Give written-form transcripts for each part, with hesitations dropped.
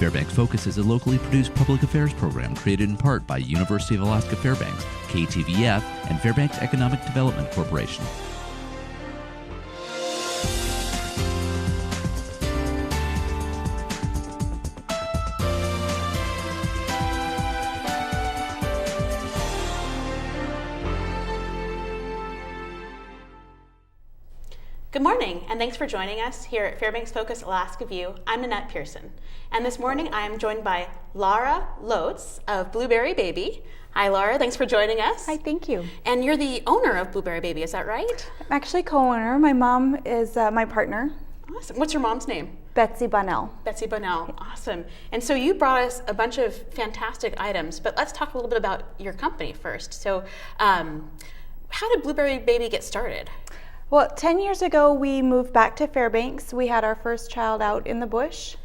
Fairbanks Focus is a locally produced public affairs program created in part by University of Alaska Fairbanks, KTVF, and Fairbanks Economic Development Corporation. Good morning, and thanks for joining us here at Fairbanks Focus Alaska View. I'm Nanette Pearson, and this morning I am joined by Laura Lotz of Blueberry Baby. Hi, Laura. Thanks for joining us. Hi, thank you. And you're the owner of Blueberry Baby, is that right? I'm actually co-owner. My mom is my partner. Awesome. What's your mom's name? Betsy Bunnell. Betsy Bunnell. Awesome. And so you brought us a bunch of fantastic items, but let's talk a little bit about your company first. So how did Blueberry Baby get started? Well, 10 years ago, we moved back to Fairbanks. We had our first child out in the bush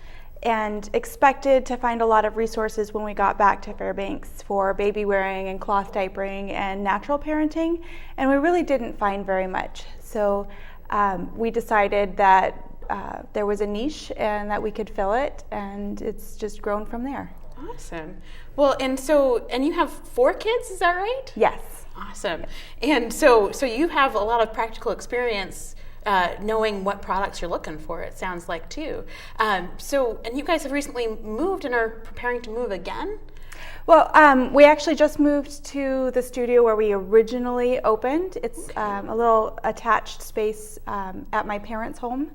and expected to find a lot of resources when we got back to Fairbanks for baby wearing and cloth diapering and natural parenting, and we really didn't find very much. So we decided that there was a niche and that we could fill it, and it's just grown from there. Awesome. Well, and you have 4 kids, is that right? Yes. Awesome. And so you have a lot of practical experience knowing what products you're looking for, it sounds like, too. And you guys have recently moved and are preparing to move again? Well, we actually just moved to the studio where we originally opened. It's a little attached space at my parents' home.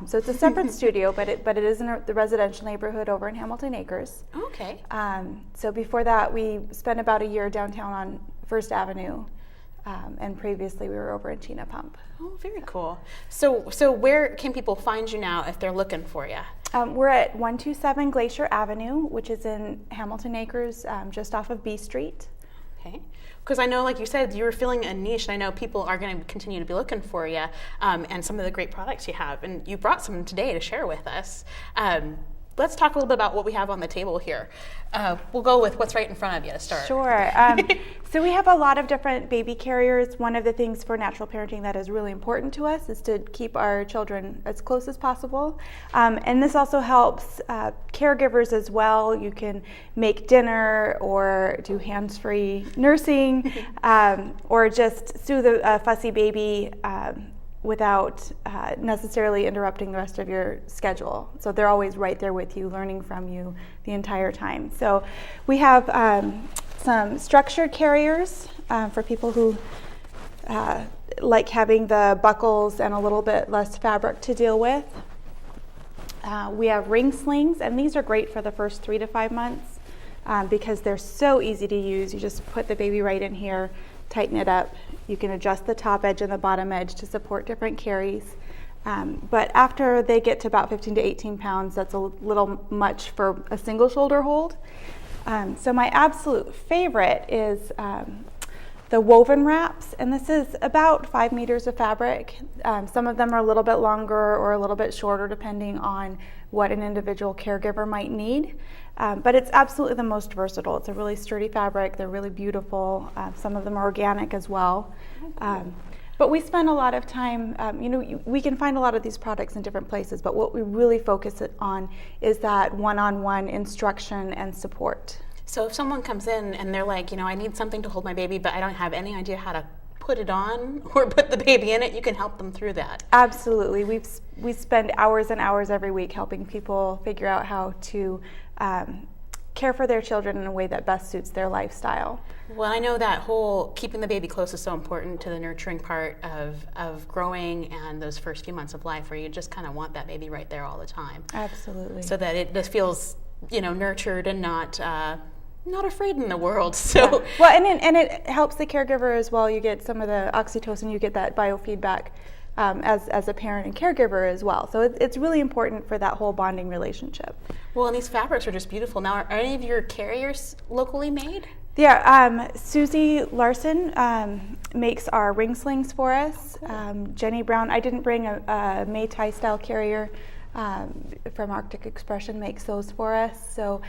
So it's a separate studio, but it is in the residential neighborhood over in Hamilton Acres. Okay. So before that, we spent about a year downtown on First Avenue, and previously we were over in Chena Pump. Oh, very cool. So where can people find you now if they're looking for you? We're at 127 Glacier Avenue, which is in Hamilton Acres, just off of B Street. Okay. Because I know, like you said, you were filling a niche, and I know people are going to continue to be looking for you and some of the great products you have. And you brought some today to share with us. Let's talk a little bit about what we have on the table here. We'll go with what's right in front of you to start. Sure. So we have a lot of different baby carriers. One of the things for natural parenting that is really important to us is to keep our children as close as possible. And this also helps caregivers as well. You can make dinner or do hands-free nursing or just soothe a fussy baby without necessarily interrupting the rest of your schedule. So they're always right there with you, learning from you the entire time. So we have some structured carriers for people who like having the buckles and a little bit less fabric to deal with. We have ring slings, and these are great for the first 3 to 5 months because they're so easy to use. You just put the baby right in here, tighten it up. You can adjust the top edge and the bottom edge to support different carries. But after they get to about 15 to 18 pounds, that's a little much for a single shoulder hold. So my absolute favorite is the woven wraps, and this is about 5 meters of fabric. Some of them are a little bit longer or a little bit shorter depending on what an individual caregiver might need. But it's absolutely the most versatile. It's a really sturdy fabric. They're really beautiful. Some of them are organic as well. But we spend a lot of time, we can find a lot of these products in different places, but what we really focus it on is that one-on-one instruction and support. So if someone comes in and they're like, I need something to hold my baby, but I don't have any idea how to put it on or put the baby in it, you can help them through that. Absolutely. We spend hours and hours every week helping people figure out how to care for their children in a way that best suits their lifestyle. Well, I know that whole keeping the baby close is so important to the nurturing part of growing and those first few months of life where you just kind of want that baby right there all the time. Absolutely. So that it just feels, nurtured and not afraid in the world. So yeah. Well, and it helps the caregiver as well. You get some of the oxytocin, you get that biofeedback as a parent and caregiver as well. So it's really important for that whole bonding relationship. Well, and these fabrics are just beautiful. Now, are any of your carriers locally made? Yeah, Susie Larson makes our ring slings for us. Jenny Brown, I didn't bring a May-Tai style carrier from Arctic Expression, makes those for us. So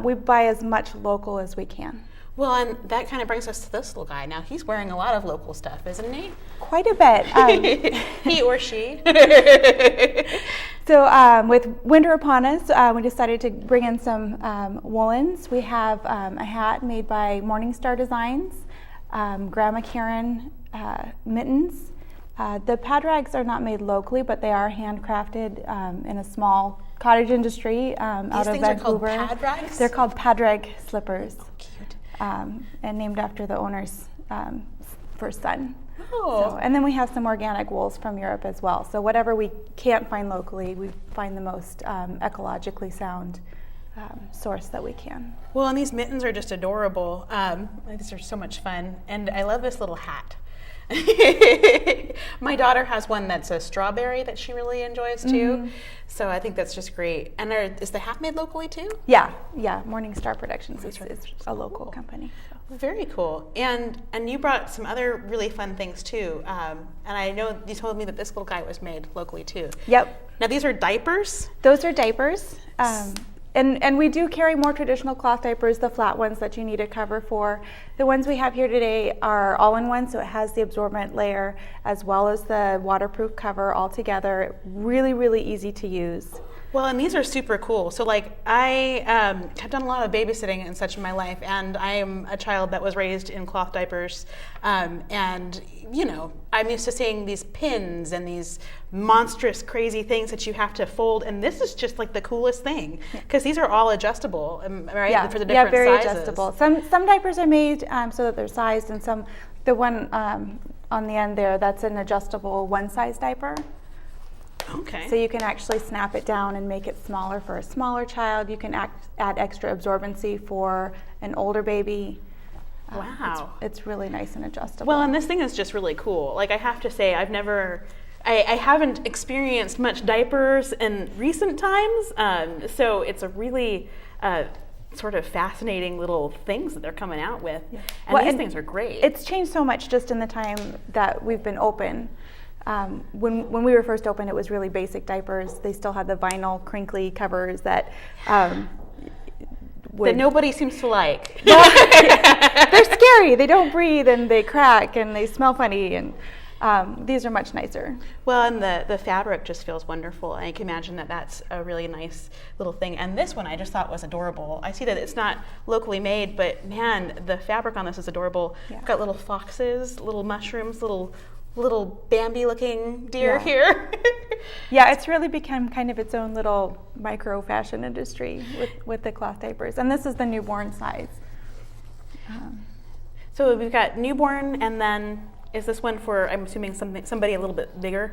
we buy as much local as we can. Well, and that kind of brings us to this little guy. Now, he's wearing a lot of local stuff, isn't he? Quite a bit. He or she. So with winter upon us, we decided to bring in some woolens. We have a hat made by Morningstar Designs, Grandma Karen mittens. The pad rags are not made locally, but they are handcrafted in a small cottage industry out of Vancouver. These things are called pad rags? They're called pad rag slippers. Oh, cute. And named after the owner's first son. Oh. So, and then we have some organic wools from Europe as well. So whatever we can't find locally, we find the most ecologically sound source that we can. Well, and these mittens are just adorable. These are so much fun. And I love this little hat. My daughter has one that's a strawberry that she really enjoys too. Mm-hmm. So I think that's just great. And is the hat made locally too? Yeah. Morningstar Productions is a local company. So. Very cool. And you brought some other really fun things too. And I know you told me that this little guy was made locally too. Yep. Now these are diapers? Those are diapers. And we do carry more traditional cloth diapers, the flat ones that you need a cover for. The ones we have here today are all-in-one, so it has the absorbent layer as well as the waterproof cover all together. Really, really easy to use. Well, and these are super cool. So like I have done a lot of babysitting and such in my life, and I am a child that was raised in cloth diapers. And, you know, I'm used to seeing these pins and these monstrous, crazy things that you have to fold. And this is just like the coolest thing because these are all adjustable, right? Yeah, for the different very sizes. Adjustable. Some diapers are made so that they're sized, and the one on the end there, that's an adjustable one-size diaper. Okay. So you can actually snap it down and make it smaller for a smaller child. You can add extra absorbency for an older baby. Wow. It's really nice and adjustable. Well, and this thing is just really cool. Like I have to say, I haven't experienced much diapers in recent times. So it's a really sort of fascinating little things that they're coming out with. Yeah. And these things are great. It's changed so much just in the time that we've been open. When we were first open, it was really basic diapers. They still had the vinyl crinkly covers that that nobody seems to like. They're scary. They don't breathe and they crack and they smell funny. And these are much nicer. Well, and the fabric just feels wonderful. I can imagine that that's a really nice little thing. And this one I just thought was adorable. I see that it's not locally made, but man, the fabric on this is adorable. Yeah. It's got little foxes, little mushrooms, little Bambi-looking deer here. Yeah, it's really become kind of its own little micro fashion industry with the cloth diapers. And this is the newborn size. So we've got newborn, and then is this one for, I'm assuming, somebody a little bit bigger?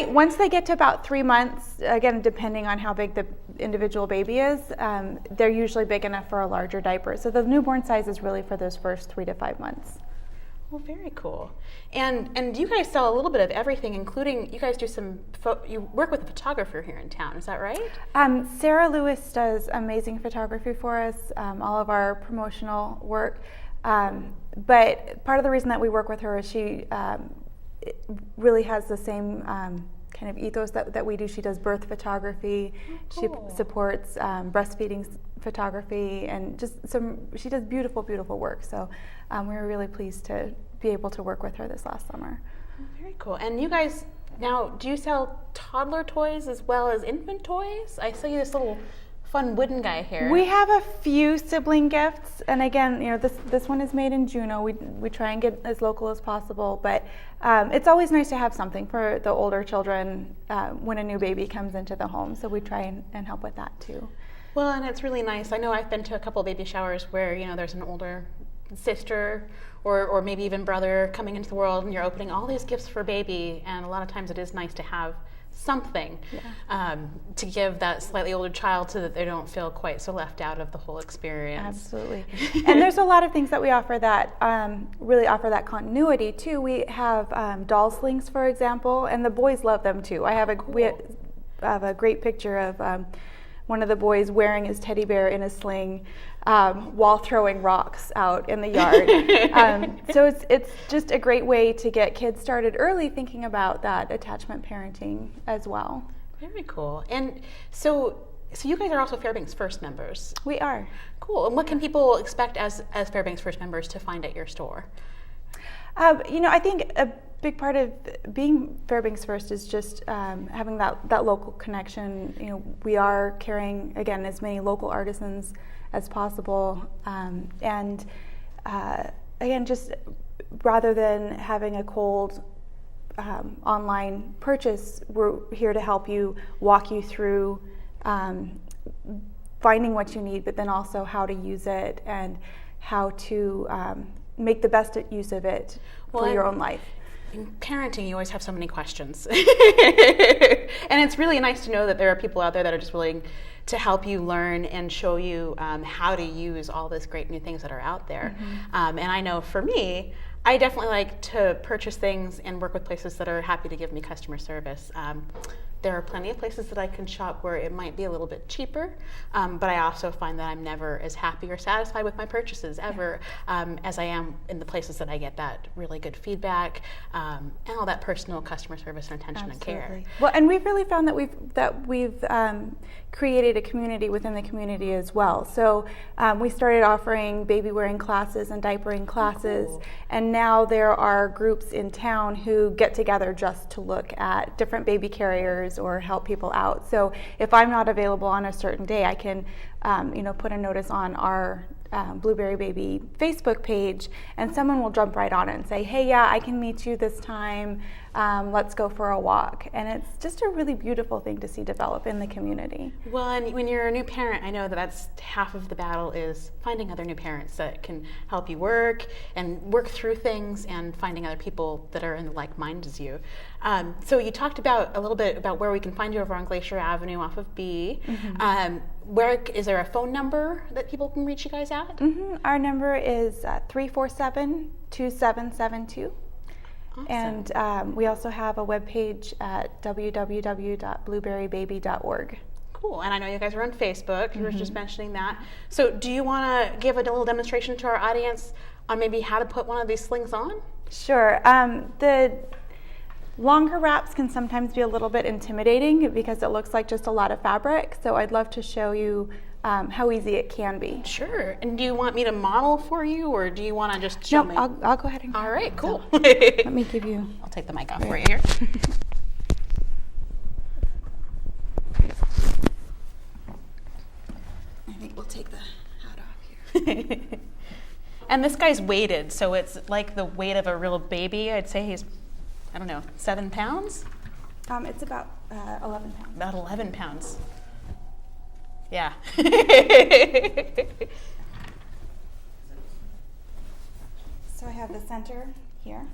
Once they get to about 3 months, again, depending on how big the individual baby is, they're usually big enough for a larger diaper. So the newborn size is really for those first 3 to 5 months. Well, very cool. And you guys sell a little bit of everything, including you guys do you work with a photographer here in town, is that right? Sarah Lewis does amazing photography for us, all of our promotional work. But part of the reason that we work with her is she really has the same kind of ethos that we do. She does birth photography. Cool. She supports breastfeeding photography, and she does beautiful, beautiful work. So we were really pleased to be able to work with her this last summer. Very cool. And you guys, now, do you sell toddler toys as well as infant toys? I saw you this little fun wooden guy here. We have a few sibling gifts, and again, you know, this one is made in Juneau. We try and get as local as possible, but it's always nice to have something for the older children when a new baby comes into the home. So we try and help with that too. Well, and it's really nice. I know I've been to a couple of baby showers where, you know, there's an older sister or maybe even brother coming into the world, and you're opening all these gifts for baby, and a lot of times it is nice to have something to give that slightly older child so that they don't feel quite so left out of the whole experience. Absolutely. And there's a lot of things that we offer that really offer that continuity too. We have doll slings, for example, and the boys love them too. We have a great picture of one of the boys wearing his teddy bear in a sling while throwing rocks out in the yard. So it's just a great way to get kids started early thinking about that attachment parenting as well. Very cool. And so So you guys are also Fairbanks First members. We are. Cool. And what can people expect as Fairbanks First members to find at your store? I think a big part of being Fairbanks First is just having that local connection. We are carrying, again, as many local artisans as possible. And again, just rather than having a cold online purchase, we're here to help you, walk you through finding what you need, but then also how to use it and how to make the best use of it for your own life. In parenting, you always have so many questions. And it's really nice to know that there are people out there that are just willing to help you learn and show you how to use all these great new things that are out there. And I know for me, I definitely like to purchase things and work with places that are happy to give me customer service. There are plenty of places that I can shop where it might be a little bit cheaper, but I also find that I'm never as happy or satisfied with my purchases ever as I am in the places that I get that really good feedback and all that personal customer service and attention and care. Well, and we've really found that we've created a community within the community as well. So we started offering baby wearing classes and diapering classes, and now there are groups in town who get together just to look at different baby carriers or help people out. So if I'm not available on a certain day, I can put a notice on our Blueberry Baby Facebook page, and someone will jump right on it and say, hey, yeah, I can meet you this time. Let's go for a walk. And it's just a really beautiful thing to see develop in the community. Well, and when you're a new parent, I know that's half of the battle is finding other new parents that can help you work through things and finding other people that are in the like mind as you. So you talked about a little bit about where we can find you over on Glacier Avenue off of B. Where is there a phone number that people can reach you guys at? Our number is 347-2772. Awesome. And we also have a webpage at www.blueberrybaby.org. Cool. And I know you guys are on Facebook. You were just mentioning that. So do you want to give a little demonstration to our audience on maybe how to put one of these slings on? Sure. The longer wraps can sometimes be a little bit intimidating because it looks like just a lot of fabric. So I'd love to show you how easy it can be. Sure. And do you want me to model for you, or do you want to just show me? No, I'll go ahead and. All right, cool. Let me give you. I'll take the mic off for you here. I think we'll take the hat off here. And this guy's weighted, so it's like the weight of a real baby. I'd say he's, 7 pounds? It's about 11 pounds. About 11 pounds. Yeah. So I have the center here.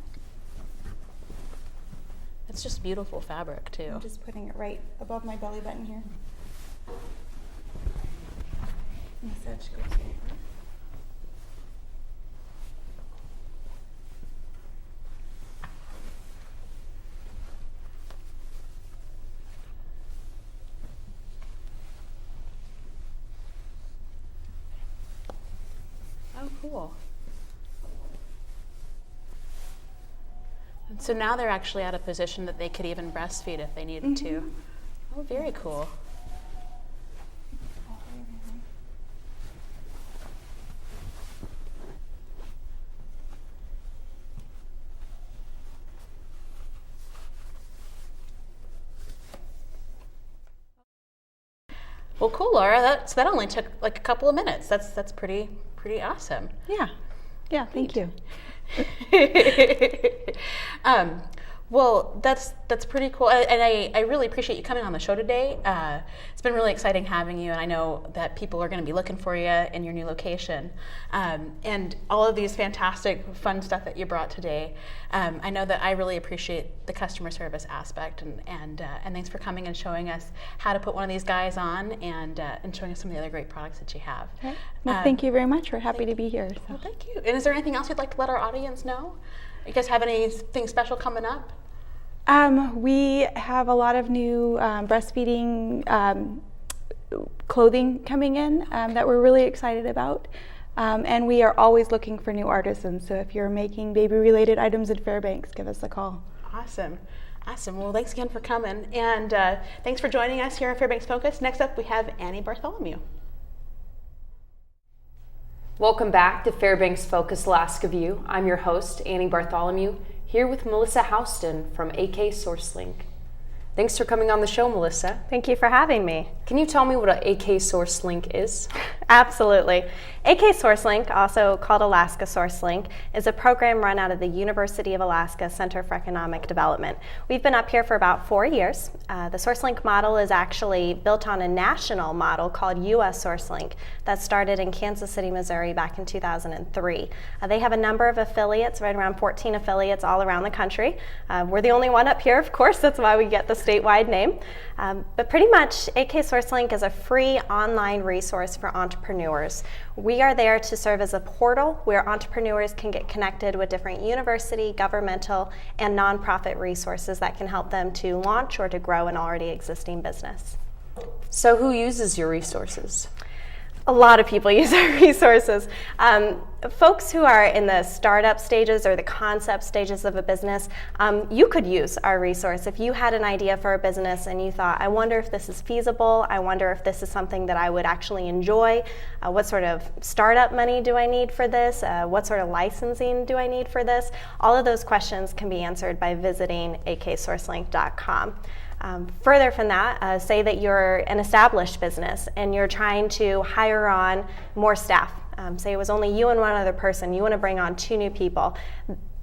It's just beautiful fabric, too. I'm just putting it right above my belly button here. And the edge goes over. Oh, cool. And so now they're actually at a position that they could even breastfeed if they needed to. Oh, very cool. Well, cool, Laura. That only took like a couple of minutes. That's pretty awesome. Yeah. Thank you. Well, that's pretty cool, and I really appreciate you coming on the show today. It's been really exciting having you, and I know that people are going to be looking for you in your new location, and all of these fantastic, fun stuff that you brought today. I know that I really appreciate the customer service aspect, and thanks for coming and showing us how to put one of these guys on, and showing us some of the other great products that you have. Okay. Well, thank you very much. We're happy to be here. So. Well, thank you. And is there anything else you'd like to let our audience know? You guys have anything special coming up? We have a lot of new breastfeeding clothing coming in that we're really excited about. And we are always looking for new artisans. So if you're making baby-related items in Fairbanks, give us a call. Awesome. Awesome. Well, thanks again for coming. And thanks for joining us here on Fairbanks Focus. Next up, we have Annie Bartholomew. Welcome back to Fairbanks Focus Alaska View. I'm your host, Annie Bartholomew, here with Melissa Houston from AK SourceLink. Thanks for coming on the show, Melissa. Thank you for having me. Can you tell me what an AK SourceLink is? Absolutely. AK SourceLink, also called Alaska SourceLink, is a program run out of the University of Alaska Center for Economic Development. We've been up here for about 4 years. The SourceLink model is actually built on a national model called US SourceLink that started in Kansas City, Missouri back in 2003. They have a number of affiliates, right around 14 affiliates all around the country. We're the only one up here, of course, that's why we get the statewide name. But pretty much AK SourceLink is a free online resource for entrepreneurs. We are there to serve as a portal where entrepreneurs can get connected with different university, governmental, and nonprofit resources that can help them to launch or to grow an already existing business. So who uses your resources? A lot of people use our resources. Folks who are in the startup stages or the concept stages of a business, you could use our resource. If you had an idea for a business and you thought, I wonder if this is feasible, I wonder if this is something that I would actually enjoy, what sort of startup money do I need for this, what sort of licensing do I need for this, all of those questions can be answered by visiting aksourcelink.com. Further from that, say that you're an established business and you're trying to hire on more staff. Say it was only you and one other person, you want to bring on 2 new people.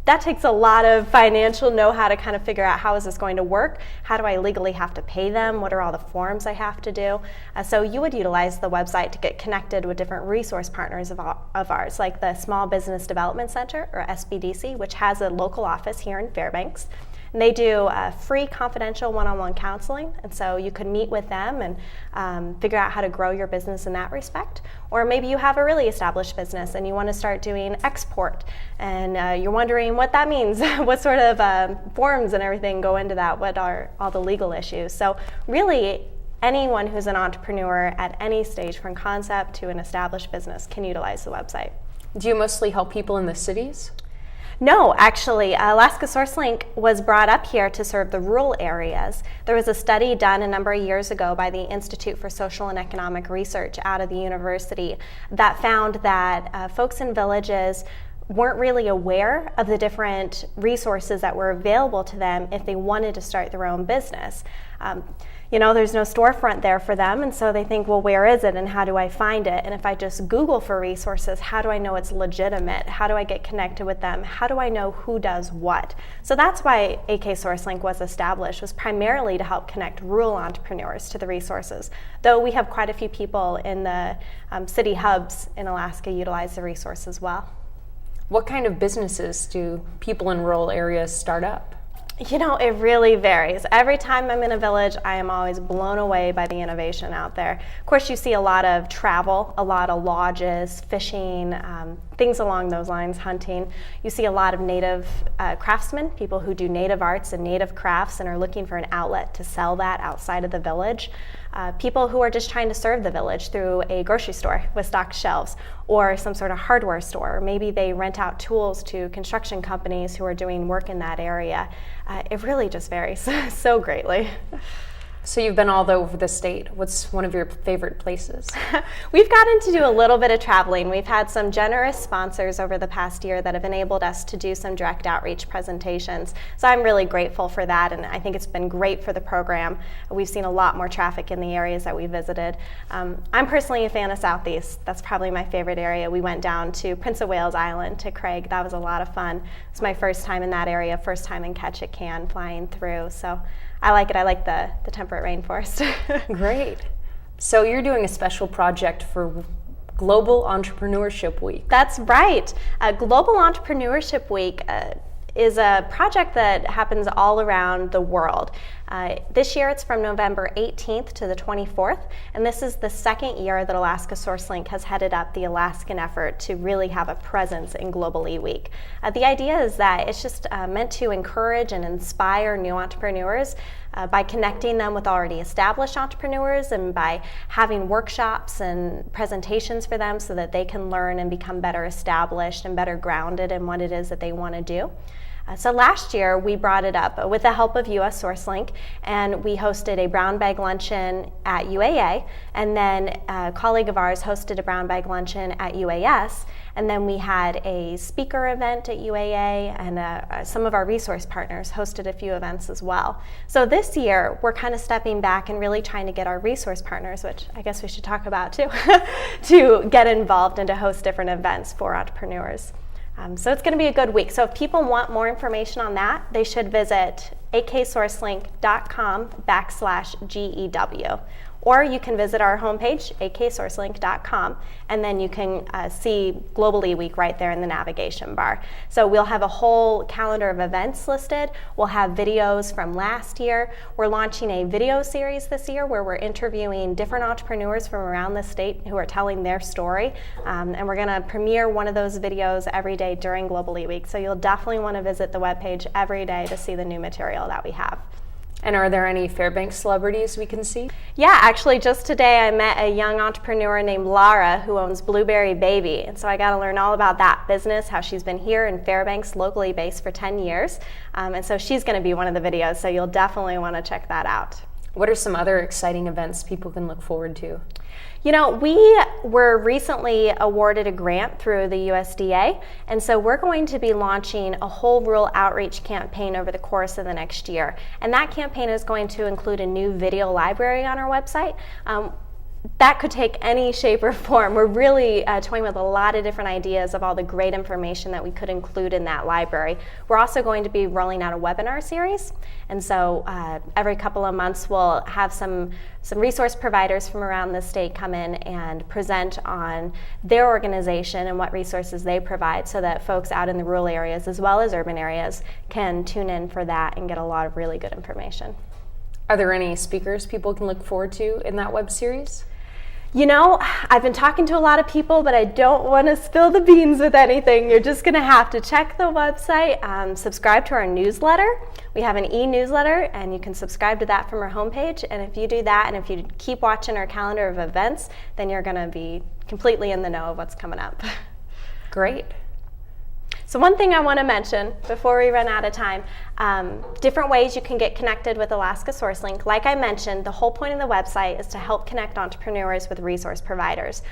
That takes a lot of financial know-how to kind of figure out how is this going to work, how do I legally have to pay them, what are all the forms I have to do. So you would utilize the website to get connected with different resource partners of ours, like the Small Business Development Center, or SBDC, which has a local office here in Fairbanks. And they do free confidential one-on-one counseling, and so you could meet with them and figure out how to grow your business in that respect. Or maybe you have a really established business and you want to start doing export, and you're wondering what that means, what sort of forms and everything go into that, what are all the legal issues. So really, anyone who's an entrepreneur at any stage from concept to an established business can utilize the website. Do you mostly help people in the cities? No, actually, Alaska SourceLink was brought up here to serve the rural areas. There was a study done a number of years ago by the Institute for Social and Economic Research out of the university that found that folks in villages weren't really aware of the different resources that were available to them if they wanted to start their own business. There's no storefront there for them, and so they think, well, where is it and how do I find it? And if I just Google for resources, how do I know it's legitimate? How do I get connected with them? How do I know who does what? So that's why AK SourceLink was established, was primarily to help connect rural entrepreneurs to the resources, though we have quite a few people in the city hubs in Alaska utilize the resource as well. What kind of businesses do people in rural areas start up? It really varies. Every time I'm in a village, I am always blown away by the innovation out there. Of course, you see a lot of travel, a lot of lodges, fishing, things along those lines, hunting. You see a lot of native craftsmen, people who do native arts and native crafts and are looking for an outlet to sell that outside of the village. People who are just trying to serve the village through a grocery store with stocked shelves or some sort of hardware store. Maybe they rent out tools to construction companies who are doing work in that area. It really just varies so greatly. So you've been all over the state. What's one of your favorite places? We've gotten to do a little bit of traveling. We've had some generous sponsors over the past year that have enabled us to do some direct outreach presentations. So I'm really grateful for that, and I think it's been great for the program. We've seen a lot more traffic in the areas that we visited. I'm personally a fan of Southeast. That's probably my favorite area. We went down to Prince of Wales Island, to Craig. That was a lot of fun. It's my first time in that area, first time in Ketchikan flying through. So I like it. I like the temperate rainforest. Great. So you're doing a special project for Global Entrepreneurship Week. That's right. Global Entrepreneurship Week is a project that happens all around the world. This year it's from November 18th to the 24th, and this is the second year that Alaska SourceLink has headed up the Alaskan effort to really have a presence in Global E-Week. The idea is that it's just meant to encourage and inspire new entrepreneurs by connecting them with already established entrepreneurs and by having workshops and presentations for them so that they can learn and become better established and better grounded in what it is that they want to do. So last year we brought it up with the help of US SourceLink, and we hosted a brown bag luncheon at UAA, and then a colleague of ours hosted a brown bag luncheon at UAS, and then we had a speaker event at UAA, and some of our resource partners hosted a few events as well. So this year we're kind of stepping back and really trying to get our resource partners, which I guess we should talk about too, to get involved and to host different events for entrepreneurs. So it's going to be a good week. So if people want more information on that, they should visit aksourcelink.com/GEW. Or you can visit our homepage, aksourcelink.com, and then you can see Globally Week right there in the navigation bar. So we'll have a whole calendar of events listed. We'll have videos from last year. We're launching a video series this year where we're interviewing different entrepreneurs from around the state who are telling their story. And we're going to premiere one of those videos every day during Globally Week. So you'll definitely want to visit the webpage every day to see the new material that we have. And are there any Fairbanks celebrities we can see? Yeah, actually just today I met a young entrepreneur named Lara who owns Blueberry Baby. And so I got to learn all about that business, how she's been here in Fairbanks, locally based for 10 years. And so she's going to be one of the videos, so you'll definitely want to check that out. What are some other exciting events people can look forward to? You know, we were recently awarded a grant through the USDA, and so we're going to be launching a whole rural outreach campaign over the course of the next year. And that campaign is going to include a new video library on our website. That could take any shape or form. We're really toying with a lot of different ideas of all the great information that we could include in that library. We're also going to be rolling out a webinar series, and so every couple of months we'll have some resource providers from around the state come in and present on their organization and what resources they provide, so that folks out in the rural areas as well as urban areas can tune in for that and get a lot of really good information. Are there any speakers people can look forward to in that web series? You know, I've been talking to a lot of people, but I don't want to spill the beans with anything. You're just going to have to check the website, subscribe to our newsletter. We have an e-newsletter, and you can subscribe to that from our homepage. And if you do that, and if you keep watching our calendar of events, then you're going to be completely in the know of what's coming up. Great. So one thing I want to mention before we run out of time, different ways you can get connected with Alaska SourceLink. Like I mentioned, the whole point of the website is to help connect entrepreneurs with resource providers.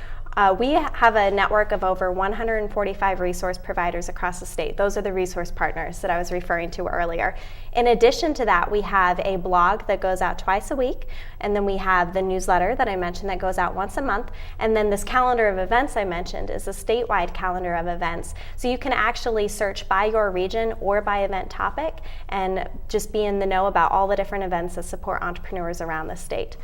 We have a network of over 145 resource providers across the state. Those are the resource partners that I was referring to earlier. In addition to that, we have a blog that goes out twice a week, and then we have the newsletter that I mentioned that goes out once a month, and then this calendar of events I mentioned is a statewide calendar of events. So you can actually search by your region or by event topic and just be in the know about all the different events that support entrepreneurs around the state.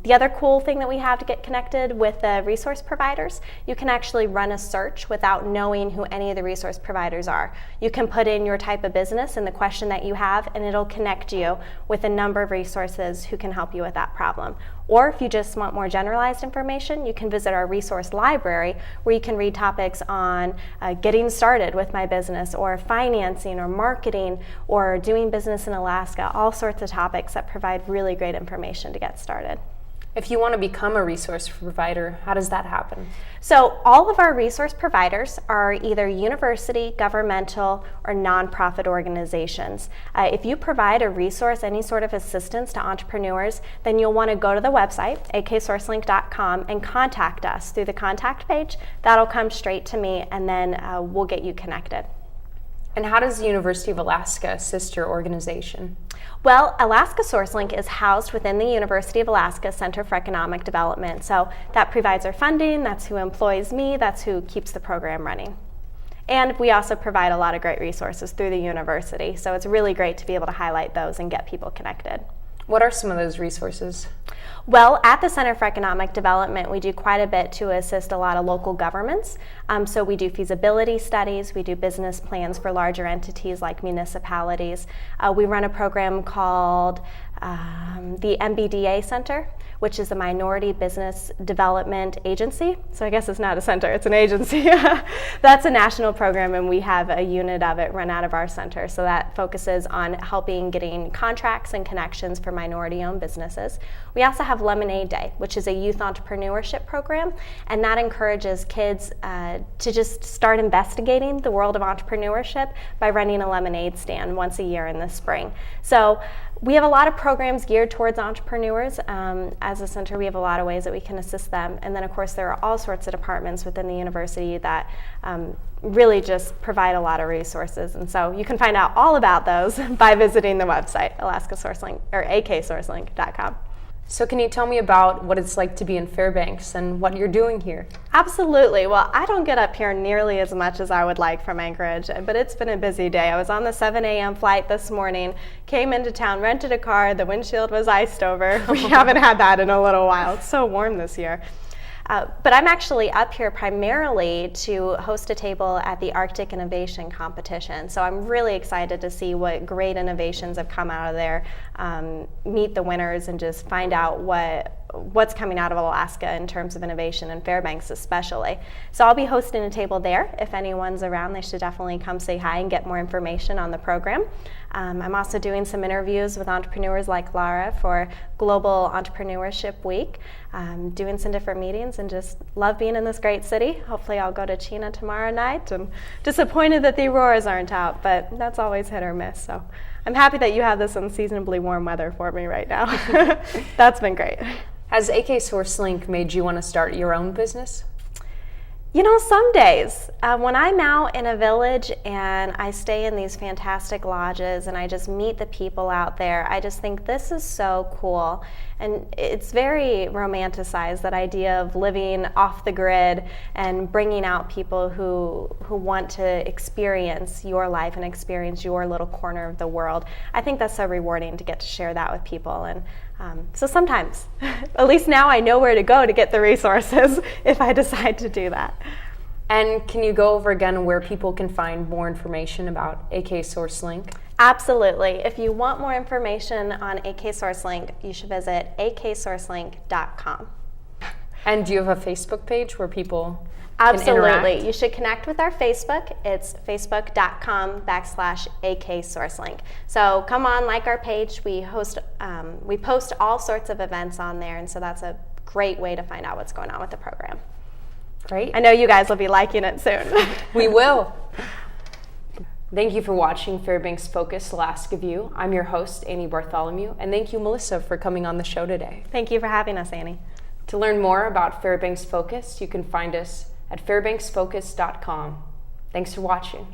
The other cool thing that we have to get connected with the resource providers, you can actually run a search without knowing who any of the resource providers are. You can put in your type of business and the question that you have, and it'll connect you with a number of resources who can help you with that problem. Or if you just want more generalized information, you can visit our resource library, where you can read topics on getting started with my business, or financing, or marketing, or doing business in Alaska, all sorts of topics that provide really great information to get started. If you want to become a resource provider, how does that happen? So all of our resource providers are either university, governmental, or nonprofit organizations. If you provide a resource, any sort of assistance to entrepreneurs, then you'll want to go to the website, aksourcelink.com, and contact us through the contact page. That'll come straight to me, and then we'll get you connected. And how does the University of Alaska assist your organization? Well, Alaska SourceLink is housed within the University of Alaska Center for Economic Development. So that provides our funding, that's who employs me, that's who keeps the program running. And we also provide a lot of great resources through the university. So it's really great to be able to highlight those and get people connected. What are some of those resources? Well, at the Center for Economic Development, we do quite a bit to assist a lot of local governments. So we do feasibility studies, we do business plans for larger entities like municipalities. We run a program called the MBDA Center, which is a Minority Business Development Agency. So I guess it's not a center, it's an agency. That's a national program, and we have a unit of it run out of our center. So that focuses on helping getting contracts and connections for minority-owned businesses. We also have Lemonade Day, which is a youth entrepreneurship program, and that encourages kids to just start investigating the world of entrepreneurship by running a lemonade stand once a year in the spring. So we have a lot of programs geared towards entrepreneurs. As a center, we have a lot of ways that we can assist them. And then, of course, there are all sorts of departments within the university that really just provide a lot of resources. And so you can find out all about those by visiting the website, AlaskaSourceLink, or aksourcelink.com. So can you tell me about what it's like to be in Fairbanks and what you're doing here? Absolutely. Well, I don't get up here nearly as much as I would like from Anchorage, but it's been a busy day. I was on the 7 a.m. flight this morning, came into town, rented a car, the windshield was iced over. We haven't had that in a little while. It's so warm this year. But I'm actually up here primarily to host a table at the Arctic Innovation Competition. So I'm really excited to see what great innovations have come out of there, meet the winners, and just find out what's coming out of Alaska in terms of innovation, and Fairbanks especially. So I'll be hosting a table there. If anyone's around, they should definitely come say hi and get more information on the program. I'm also doing some interviews with entrepreneurs like Lara for Global Entrepreneurship Week, doing some different meetings, and just love being in this great city. Hopefully I'll go to Chena tomorrow night. I'm disappointed that the auroras aren't out, but that's always hit or miss. So I'm happy that you have this unseasonably warm weather for me right now. That's been great. Has AK SourceLink made you want to start your own business? You know, some days, when I'm out in a village and I stay in these fantastic lodges and I just meet the people out there, I just think this is so cool. And it's very romanticized, that idea of living off the grid and bringing out people who want to experience your life and experience your little corner of the world. I think that's so rewarding to get to share that with people. And so sometimes, at least now I know where to go to get the resources if I decide to do that. And can you go over again where people can find more information about AK SourceLink? Absolutely. If you want more information on AK SourceLink, you should visit aksourcelink.com. And do you have a Facebook page where people Absolutely. can interact? You should connect with our Facebook. It's facebook.com/AKSourceLink. So come on, like our page. We post all sorts of events on there, and so that's a great way to find out what's going on with the program. Great. I know you guys will be liking it soon. We will. Thank you for watching Fairbanks Focus Alaska View. I'm your host, Annie Bartholomew, and thank you, Melissa, for coming on the show today. Thank you for having us, Annie. To learn more about Fairbanks Focus, you can find us at fairbanksfocus.com. Thanks for watching.